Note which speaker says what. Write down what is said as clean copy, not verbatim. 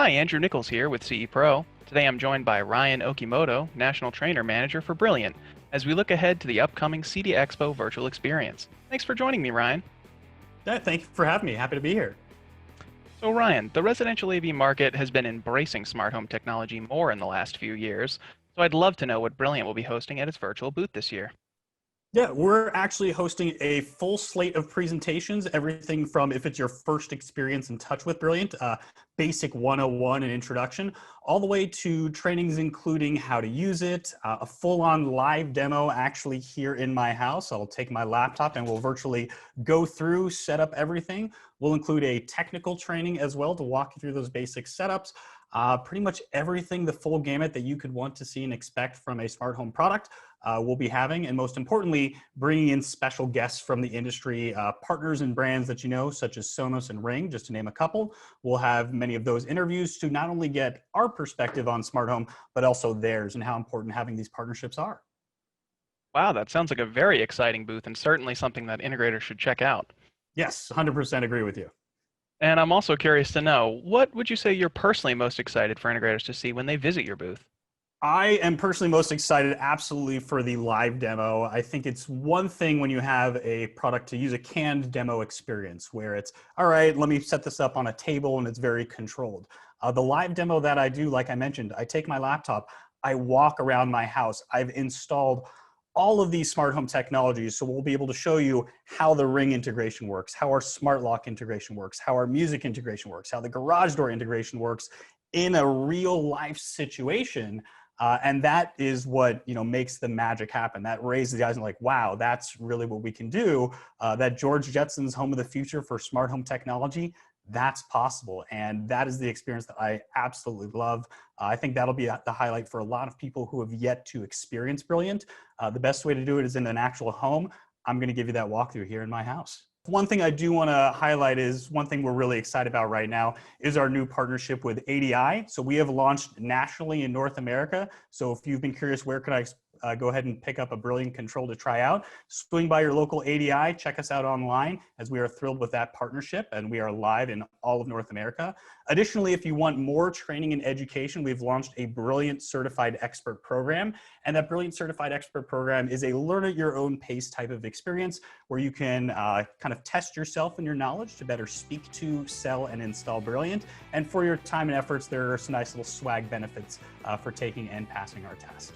Speaker 1: Hi, Andrew Nichols here with CE Pro. Today I'm joined by Ryan Okimoto, National Trainer Manager for Brilliant, as we look ahead to the upcoming CEDIA Expo virtual experience. Thanks for joining me, Ryan.
Speaker 2: Yeah, thank you for having me. Happy to be here.
Speaker 1: So, Ryan, the residential AV market has been embracing smart home technology more in the last few years, so I'd love to know what Brilliant will be hosting at its virtual booth this year.
Speaker 2: Yeah, we're actually hosting a full slate of presentations, everything from if it's your first experience in touch with Brilliant, basic 101 and introduction, all the way to trainings including how to use it, a full-on live demo actually here in my house. I'll take my laptop and we'll virtually go through, set up everything. We'll include a technical training as well to walk you through those basic setups. Pretty much everything, the full gamut that you could want to see and expect from a smart home product. We'll be having, and most importantly, bringing in special guests from the industry, partners and brands that you know, such as Sonos and Ring, just to name a couple. We'll have many of those interviews to not only get our perspective on smart home, but also theirs and how important having these partnerships are.
Speaker 1: Wow, that sounds like a very exciting booth and certainly something that integrators should check out.
Speaker 2: Yes, 100% agree with you.
Speaker 1: And I'm also curious to know, what would you say you're personally most excited for integrators to see when they visit your booth?
Speaker 2: I am personally most excited absolutely for the live demo. I think it's one thing when you have a product to use a canned demo experience where it's, all right, let me set this up on a table and it's very controlled. The live demo that I do, like I mentioned, I take my laptop, I walk around my house, I've installed all of these smart home technologies. So we'll be able to show you how the Ring integration works, how our smart lock integration works, how our music integration works, how the garage door integration works in a real life situation. And that is what makes the magic happen. That raises the eyes and like, wow, that's really what we can do. That George Jetson's home of the future for smart home technology, that's possible. And that is the experience that I absolutely love. I think that'll be the highlight for a lot of people who have yet to experience Brilliant. The best way to do it is in an actual home. I'm going to give you that walkthrough here in my house. One thing I do want to highlight is one thing we're really excited about right now is our new partnership with ADI. So we have launched nationally in North America. So if you've been curious, where could I go ahead and pick up a Brilliant control to try out, swing by your local ADI, check us out online, as we are thrilled with that partnership and we are live in all of North America. Additionally, if you want more training and education, we've launched a Brilliant Certified Expert program. And that Brilliant Certified Expert program is a learn at your own pace type of experience where you can kind of test yourself and your knowledge to better speak to, sell, and install Brilliant. And for your time and efforts, there are some nice little swag benefits for taking and passing our test.